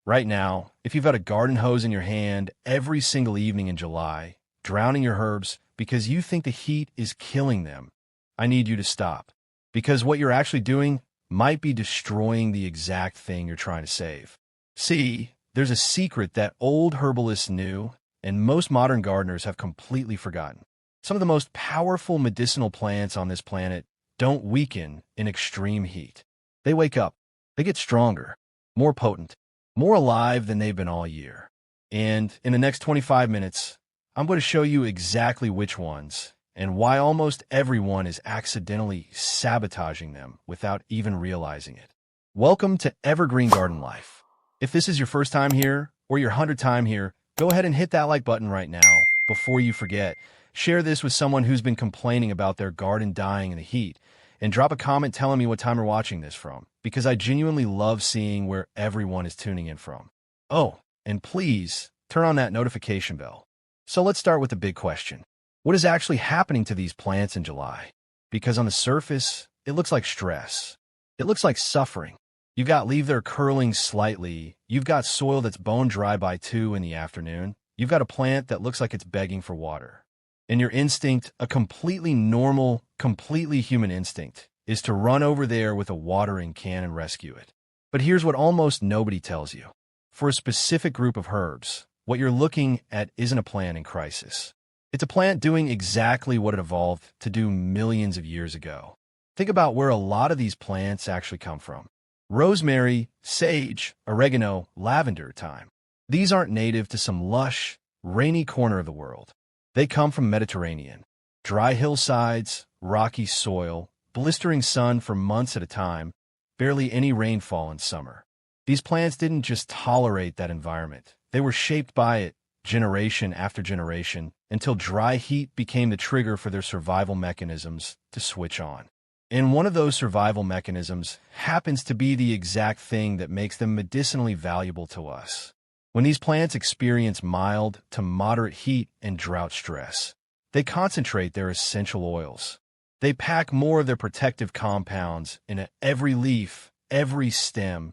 Right now, if you've got a garden hose in your hand every single evening in July, drowning your herbs because you think the heat is killing them, I need you to stop. Because what you're actually doing might be destroying the exact thing you're trying to save. See, there's a secret that old herbalists knew and most modern gardeners have completely forgotten. Some of the most powerful medicinal plants on this planet don't weaken in extreme heat. They wake up. They get stronger, more potent, more alive than they've been all year. And in the next 25 minutes, I'm going to show you exactly which ones and why almost everyone is accidentally sabotaging them without even realizing it. Welcome to Evergreen Garden Life. If this is your first time here or your 100th time here, go ahead and hit that like button right now before you forget. Share this with someone who's been complaining about their garden dying in the heat, and drop a comment telling me what time you're watching this from, because I genuinely love seeing where everyone is tuning in from. Oh, and please turn on that notification bell. So let's start with the big question. What is actually happening to these plants in July? Because on the surface, it looks like stress. It looks like suffering. You've got leaves that are curling slightly. You've got soil that's bone dry by 2 in the afternoon. You've got a plant that looks like it's begging for water. And your instinct, a completely normal, completely human instinct, is to run over there with a watering can and rescue it. But here's what almost nobody tells you. For a specific group of herbs, what you're looking at isn't a plant in crisis. It's a plant doing exactly what it evolved to do millions of years ago. Think about where a lot of these plants actually come from. Rosemary, sage, oregano, lavender, thyme. These aren't native to some lush, rainy corner of the world. They come from Mediterranean. Dry hillsides, rocky soil, blistering sun for months at a time, barely any rainfall in summer. These plants didn't just tolerate that environment. They were shaped by it, generation after generation, until dry heat became the trigger for their survival mechanisms to switch on. And one of those survival mechanisms happens to be the exact thing that makes them medicinally valuable to us. When these plants experience mild to moderate heat and drought stress, they concentrate their essential oils. They pack more of their protective compounds into every leaf, every stem,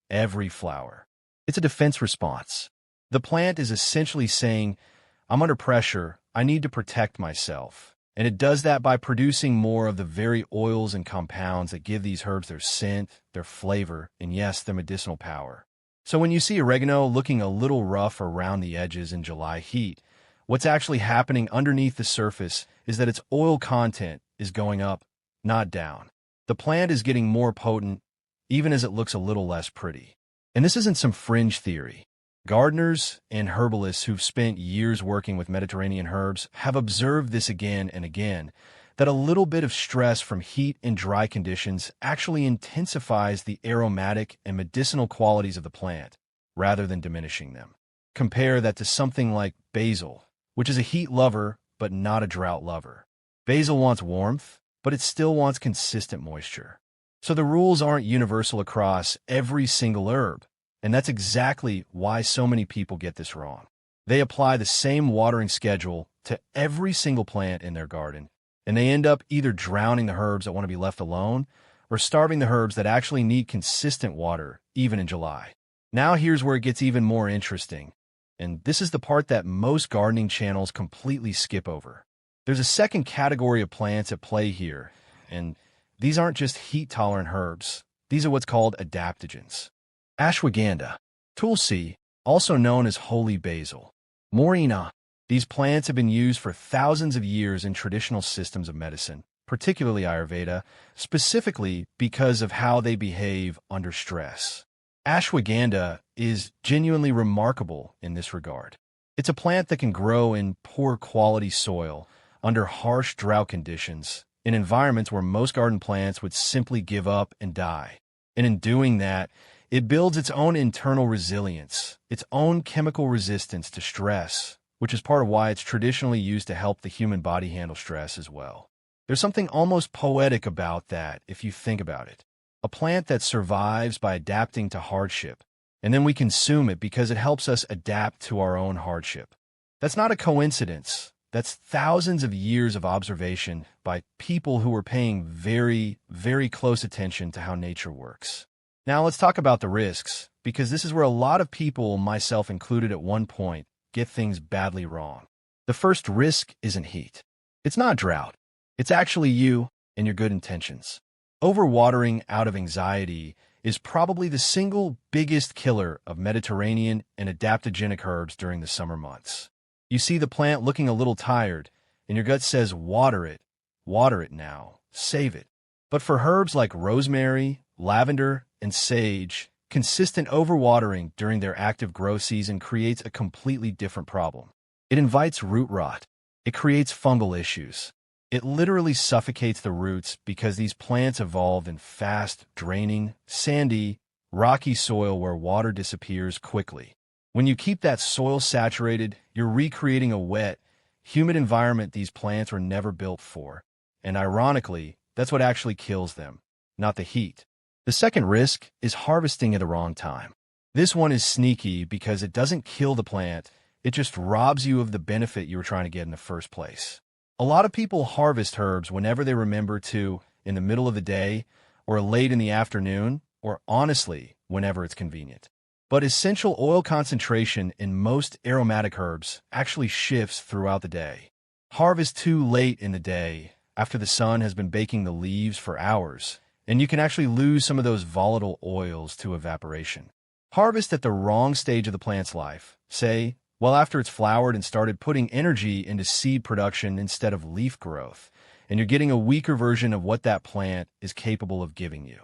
every flower. It's a defense response. The plant is essentially saying, I'm under pressure, I need to protect myself. And it does that by producing more of the very oils and compounds that give these herbs their scent, their flavor, and yes, their medicinal power. So when you see oregano looking a little rough around the edges in July heat, what's actually happening underneath the surface is that its oil content is going up, not down. The plant is getting more potent, even as it looks a little less pretty. And this isn't some fringe theory. Gardeners and herbalists who've spent years working with Mediterranean herbs have observed this again and again, that a little bit of stress from heat and dry conditions actually intensifies the aromatic and medicinal qualities of the plant, rather than diminishing them. Compare that to something like basil, which is a heat lover but not a drought lover. Basil wants warmth, but it still wants consistent moisture. So the rules aren't universal across every single herb, and that's exactly why so many people get this wrong. They apply the same watering schedule to every single plant in their garden, and they end up either drowning the herbs that want to be left alone or starving the herbs that actually need consistent water, even in July. Now here's where it gets even more interesting, and this is the part that most gardening channels completely skip over. There's a second category of plants at play here, and these aren't just heat-tolerant herbs. These are what's called adaptogens. Ashwagandha, tulsi, also known as holy basil, morina. These plants have been used for thousands of years in traditional systems of medicine, particularly Ayurveda, specifically because of how they behave under stress. Ashwagandha is genuinely remarkable in this regard. It's a plant that can grow in poor quality soil, under harsh drought conditions, in environments where most garden plants would simply give up and die. And in doing that, it builds its own internal resilience, its own chemical resistance to stress, which is part of why it's traditionally used to help the human body handle stress as well. There's something almost poetic about that if you think about it. A plant that survives by adapting to hardship, and then we consume it because it helps us adapt to our own hardship. That's not a coincidence. That's thousands of years of observation by people who were paying very, very close attention to how nature works. Now let's talk about the risks, because this is where a lot of people, myself included at one point, get things badly wrong. The first risk isn't heat. It's not drought. It's actually you and your good intentions. Overwatering out of anxiety is probably the single biggest killer of Mediterranean and adaptogenic herbs during the summer months. You see the plant looking a little tired, and your gut says, water it now, save it. But for herbs like rosemary, lavender, and sage, consistent overwatering during their active growth season creates a completely different problem. It invites root rot. It creates fungal issues. It literally suffocates the roots because these plants evolved in fast, draining, sandy, rocky soil where water disappears quickly. When you keep that soil saturated, you're recreating a wet, humid environment these plants were never built for. And ironically, that's what actually kills them, not the heat. The second risk is harvesting at the wrong time. This one is sneaky because it doesn't kill the plant, it just robs you of the benefit you were trying to get in the first place. A lot of people harvest herbs whenever they remember to, in the middle of the day, or late in the afternoon, or honestly, whenever it's convenient. But essential oil concentration in most aromatic herbs actually shifts throughout the day. Harvest too late in the day, after the sun has been baking the leaves for hours, and you can actually lose some of those volatile oils to evaporation. Harvest at the wrong stage of the plant's life, say, well after it's flowered and started putting energy into seed production instead of leaf growth, and you're getting a weaker version of what that plant is capable of giving you.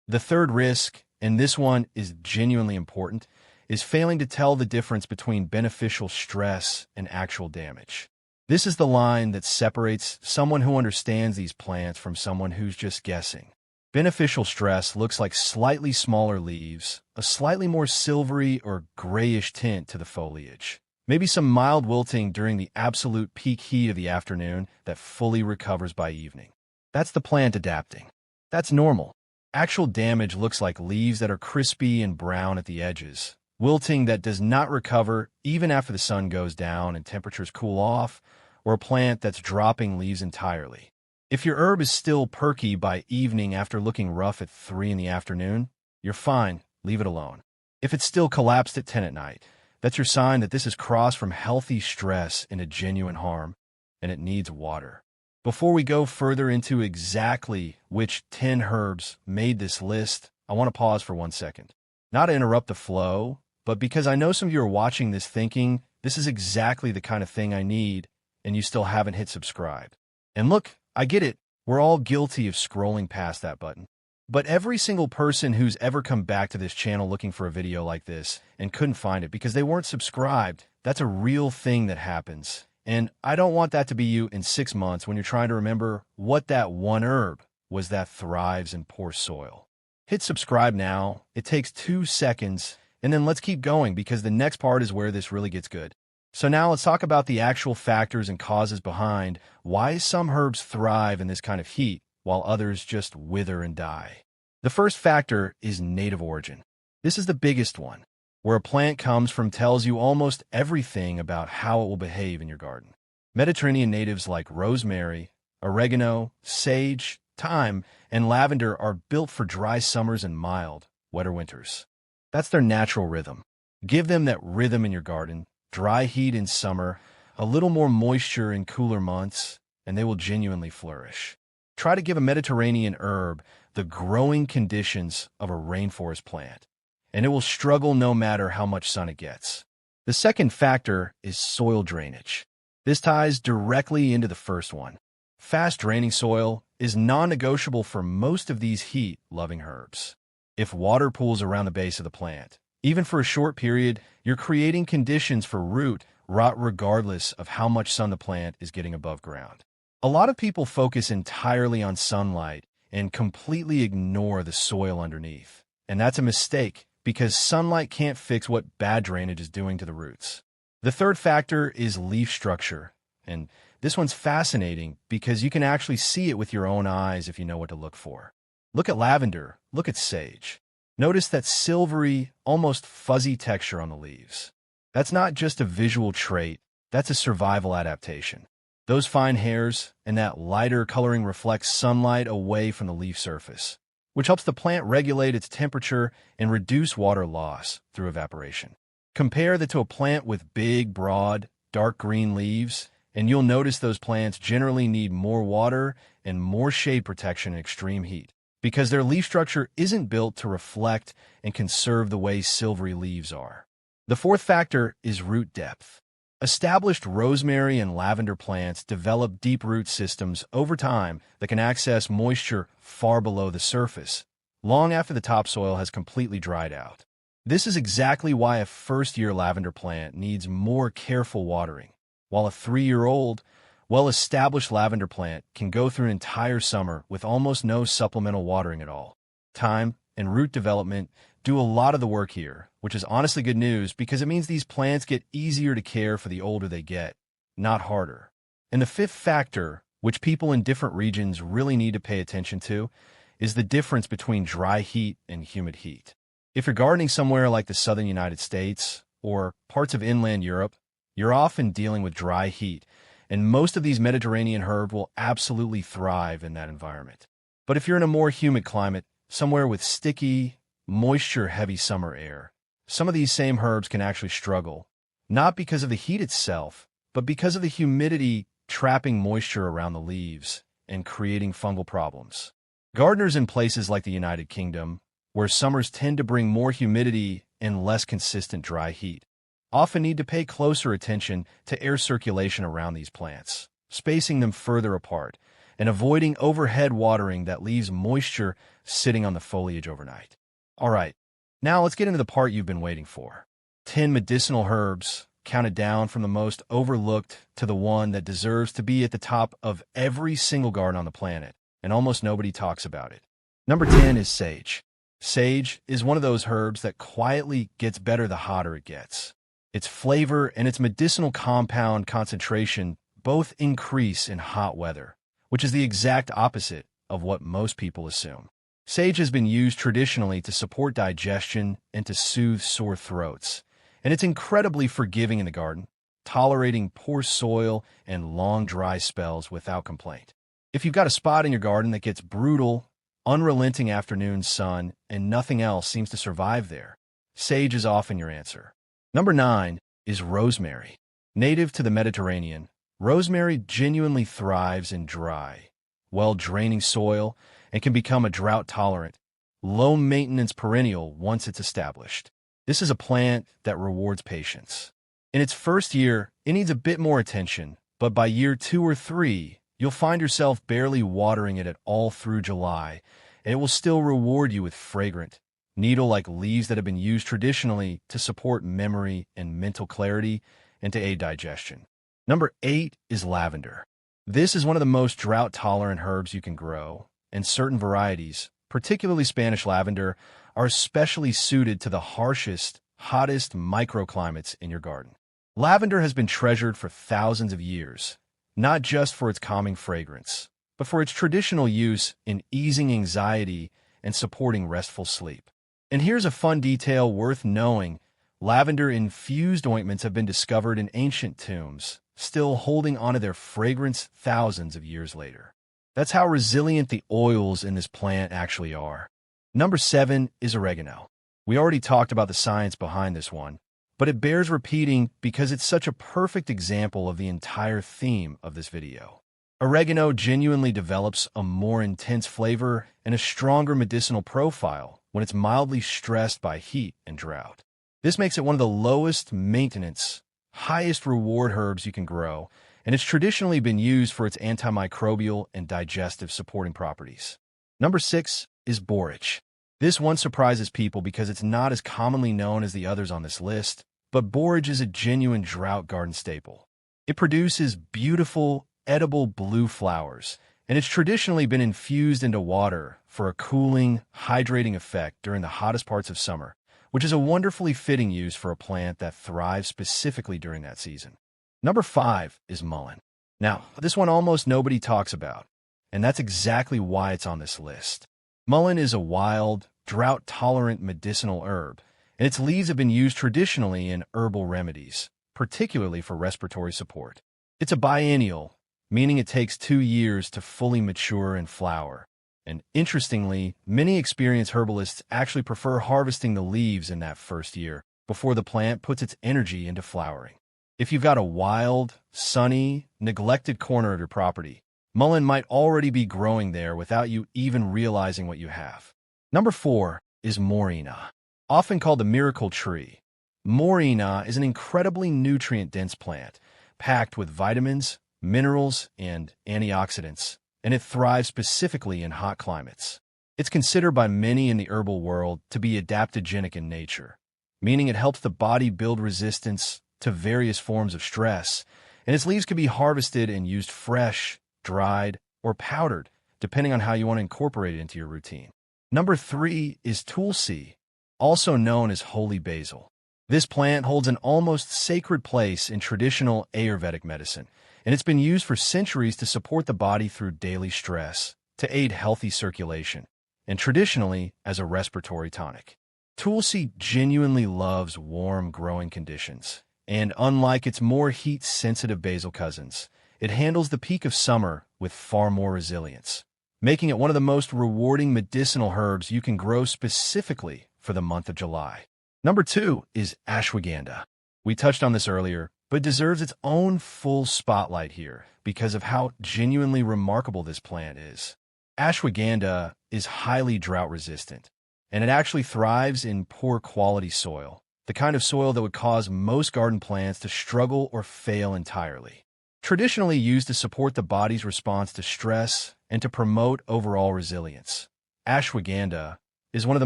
The third risk, and this one is genuinely important, is failing to tell the difference between beneficial stress and actual damage. This is the line that separates someone who understands these plants from someone who's just guessing. Beneficial stress looks like slightly smaller leaves, a slightly more silvery or grayish tint to the foliage. Maybe some mild wilting during the absolute peak heat of the afternoon that fully recovers by evening. That's the plant adapting. That's normal. Actual damage looks like leaves that are crispy and brown at the edges, wilting that does not recover even after the sun goes down and temperatures cool off, or a plant that's dropping leaves entirely. If your herb is still perky by evening after looking rough at 3 in the afternoon, you're fine, leave it alone. If it's still collapsed at 10 at night, that's your sign that this is crossed from healthy stress into genuine harm, and it needs water. Before we go further into exactly which 10 herbs made this list, I want to pause for 1 second. Not to interrupt the flow, but because I know some of you are watching this thinking, this is exactly the kind of thing I need, and you still haven't hit subscribe. And look, I get it, we're all guilty of scrolling past that button. But every single person who's ever come back to this channel looking for a video like this and couldn't find it because they weren't subscribed, that's a real thing that happens. And I don't want that to be you in 6 months when you're trying to remember what that one herb was that thrives in poor soil. Hit subscribe now. It takes 2 seconds, and then let's keep going because the next part is where this really gets good. So now let's talk about the actual factors and causes behind why some herbs thrive in this kind of heat while others just wither and die. The first factor is native origin. This is the biggest one. Where a plant comes from tells you almost everything about how it will behave in your garden. Mediterranean natives like rosemary, oregano, sage, thyme, and lavender are built for dry summers and mild, wetter winters. That's their natural rhythm. Give them that rhythm in your garden, dry heat in summer, a little more moisture in cooler months, and they will genuinely flourish. Try to give a Mediterranean herb the growing conditions of a rainforest plant, and it will struggle no matter how much sun it gets. The second factor is soil drainage. This ties directly into the first one. Fast draining soil is non-negotiable for most of these heat-loving herbs. If water pools around the base of the plant, even for a short period, you're creating conditions for root rot regardless of how much sun the plant is getting above ground. A lot of people focus entirely on sunlight and completely ignore the soil underneath. And that's a mistake because sunlight can't fix what bad drainage is doing to the roots. The third factor is leaf structure. And this one's fascinating because you can actually see it with your own eyes if you know what to look for. Look at lavender, look at sage. Notice that silvery, almost fuzzy texture on the leaves. That's not just a visual trait, that's a survival adaptation. Those fine hairs and that lighter coloring reflects sunlight away from the leaf surface. which helps the plant regulate its temperature and reduce water loss through evaporation. Compare that to a plant with big, broad, dark green leaves, and you'll notice those plants generally need more water and more shade protection in extreme heat, because their leaf structure isn't built to reflect and conserve the way silvery leaves are. The fourth factor is root depth. Established rosemary and lavender plants develop deep root systems over time that can access moisture far below the surface, long after the topsoil has completely dried out. This is exactly why a first-year lavender plant needs more careful watering, while a 3-year-old, well-established lavender plant can go through an entire summer with almost no supplemental watering at all. Time and root development do a lot of the work here, which is honestly good news because it means these plants get easier to care for the older they get, not harder. And the fifth factor, which people in different regions really need to pay attention to, is the difference between dry heat and humid heat. If you're gardening somewhere like the southern United States or parts of inland Europe, you're often dealing with dry heat, and most of these Mediterranean herbs will absolutely thrive in that environment. But if you're in a more humid climate, somewhere with sticky, moisture-heavy summer air, some of these same herbs can actually struggle, not because of the heat itself, but because of the humidity trapping moisture around the leaves and creating fungal problems. Gardeners in places like the United Kingdom, where summers tend to bring more humidity and less consistent dry heat, often need to pay closer attention to air circulation around these plants, spacing them further apart, and avoiding overhead watering that leaves moisture sitting on the foliage overnight. All right, now let's get into the part you've been waiting for. 10 medicinal herbs, counted down from the most overlooked to the one that deserves to be at the top of every single garden on the planet, and almost nobody talks about it. Number 10 is sage. Sage is one of those herbs that quietly gets better the hotter it gets. Its flavor and its medicinal compound concentration both increase in hot weather, which is the exact opposite of what most people assume. Sage has been used traditionally to support digestion and to soothe sore throats, and it's incredibly forgiving in the garden, tolerating poor soil and long dry spells without complaint. If you've got a spot in your garden that gets brutal, unrelenting afternoon sun and nothing else seems to survive there, sage is often your answer. Number 9 is rosemary. Native to the Mediterranean, rosemary genuinely thrives in dry, well-draining soil and can become a drought-tolerant, low-maintenance perennial once it's established. This is a plant that rewards patience. In its first year, it needs a bit more attention, but by year 2 or 3, you'll find yourself barely watering it at all through July, and it will still reward you with fragrant, needle-like leaves that have been used traditionally to support memory and mental clarity and to aid digestion. Number 8 is lavender. This is one of the most drought-tolerant herbs you can grow, and certain varieties, particularly Spanish lavender, are especially suited to the harshest, hottest microclimates in your garden. Lavender has been treasured for thousands of years, not just for its calming fragrance, but for its traditional use in easing anxiety and supporting restful sleep. And here's a fun detail worth knowing. Lavender-infused ointments have been discovered in ancient tombs, still holding onto their fragrance thousands of years later. That's how resilient the oils in this plant actually are. Number 7 is oregano. We already talked about the science behind this one, but it bears repeating because it's such a perfect example of the entire theme of this video. Oregano genuinely develops a more intense flavor and a stronger medicinal profile when it's mildly stressed by heat and drought. This makes it one of the lowest maintenance, highest reward herbs you can grow, and it's traditionally been used for its antimicrobial and digestive supporting properties. Number 6 is borage. This one surprises people because it's not as commonly known as the others on this list, but borage is a genuine drought garden staple. It produces beautiful, edible blue flowers, and it's traditionally been infused into water for a cooling, hydrating effect during the hottest parts of summer, which is a wonderfully fitting use for a plant that thrives specifically during that season. Number 5 is mullein. Now, this one almost nobody talks about, and that's exactly why it's on this list. Mullein is a wild, drought-tolerant medicinal herb, and its leaves have been used traditionally in herbal remedies, particularly for respiratory support. It's a biennial, meaning it takes 2 years to fully mature and flower, And interestingly, many experienced herbalists actually prefer harvesting the leaves in that first year before the plant puts its energy into flowering. If you've got a wild, sunny, neglected corner of your property, mullein might already be growing there without you even realizing what you have. Number 4 is morena. Often called the miracle tree, morena is an incredibly nutrient-dense plant, packed with vitamins, minerals, and antioxidants, and it thrives specifically in hot climates. It's considered by many in the herbal world to be adaptogenic in nature, meaning it helps the body build resistance to various forms of stress, and its leaves can be harvested and used fresh, dried, or powdered, depending on how you want to incorporate it into your routine. Number 3 is tulsi, also known as holy basil. This plant holds an almost sacred place in traditional Ayurvedic medicine, and it's been used for centuries to support the body through daily stress, to aid healthy circulation, and traditionally as a respiratory tonic. Tulsi genuinely loves warm growing conditions, and unlike its more heat-sensitive basil cousins, it handles the peak of summer with far more resilience, making it one of the most rewarding medicinal herbs you can grow specifically for the month of July. Number 2 is ashwagandha. We touched on this earlier, but it deserves its own full spotlight here because of how genuinely remarkable this plant is. Ashwagandha is highly drought-resistant, and it actually thrives in poor-quality soil, the kind of soil that would cause most garden plants to struggle or fail entirely. Traditionally used to support the body's response to stress and to promote overall resilience, ashwagandha is one of the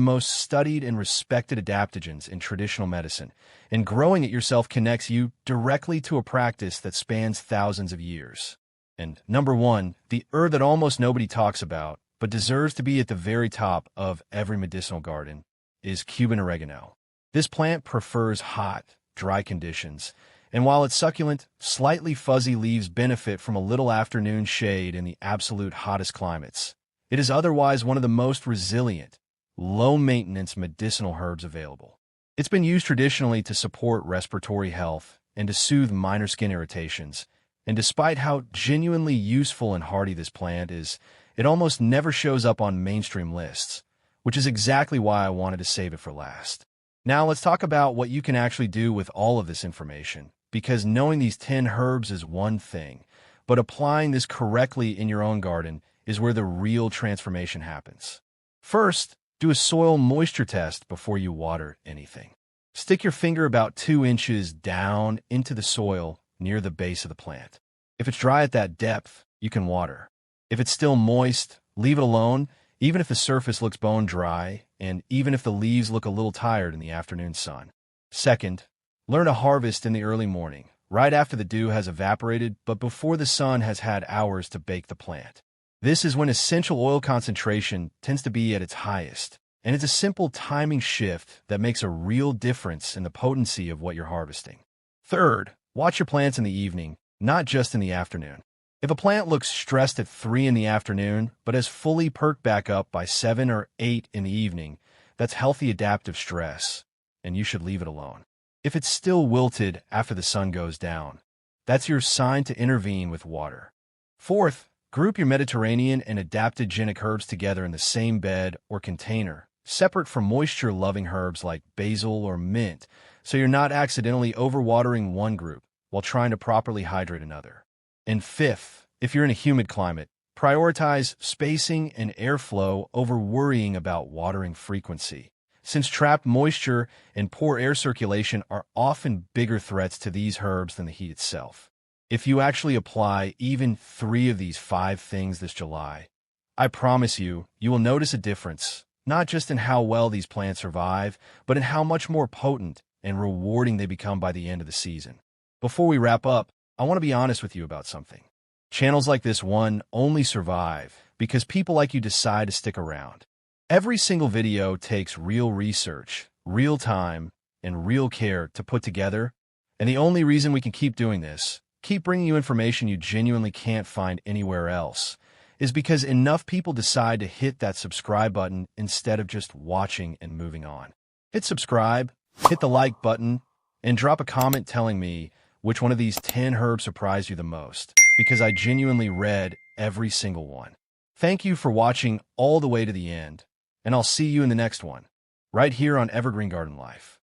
most studied and respected adaptogens in traditional medicine, and growing it yourself connects you directly to a practice that spans thousands of years. And number 1, the herb that almost nobody talks about, but deserves to be at the very top of every medicinal garden, is Cuban oregano. This plant prefers hot, dry conditions, and while it's succulent, slightly fuzzy leaves benefit from a little afternoon shade in the absolute hottest climates. It is otherwise one of the most resilient, low-maintenance medicinal herbs available. It's been used traditionally to support respiratory health and to soothe minor skin irritations, and despite how genuinely useful and hardy this plant is, it almost never shows up on mainstream lists, which is exactly why I wanted to save it for last. Now let's talk about what you can actually do with all of this information, because knowing these 10 herbs is one thing, but applying this correctly in your own garden is where the real transformation happens. First, do a soil moisture test before you water anything. Stick your finger about 2 inches down into the soil near the base of the plant. If it's dry at that depth, you can water. If it's still moist, leave it alone, even if the surface looks bone dry, and even if the leaves look a little tired in the afternoon sun. Second, learn to harvest in the early morning, right after the dew has evaporated, but before the sun has had hours to bake the plant. This is when essential oil concentration tends to be at its highest, and it's a simple timing shift that makes a real difference in the potency of what you're harvesting. Third, watch your plants in the evening, not just in the afternoon. If a plant looks stressed at 3 in the afternoon, but has fully perked back up by 7 or 8 in the evening, that's healthy adaptive stress, and you should leave it alone. If it's still wilted after the sun goes down, that's your sign to intervene with water. Fourth, group your Mediterranean and adaptogenic herbs together in the same bed or container, separate from moisture-loving herbs like basil or mint, so you're not accidentally overwatering one group while trying to properly hydrate another. And fifth, if you're in a humid climate, prioritize spacing and airflow over worrying about watering frequency, since trapped moisture and poor air circulation are often bigger threats to these herbs than the heat itself. If you actually apply even 3 of these 5 things this July, I promise you will notice a difference, not just in how well these plants survive, but in how much more potent and rewarding they become by the end of the season. Before we wrap up, I want to be honest with you about something. Channels like this one only survive because people like you decide to stick around. Every single video takes real research, real time, and real care to put together, and the only reason we can keep doing this, keep bringing you information you genuinely can't find anywhere else, is because enough people decide to hit that subscribe button instead of just watching and moving on. Hit subscribe, hit the like button, and drop a comment telling me which one of these 10 herbs surprised you the most, because I genuinely read every single one. Thank you for watching all the way to the end, and I'll see you in the next one, right here on Evergreen Garden Life.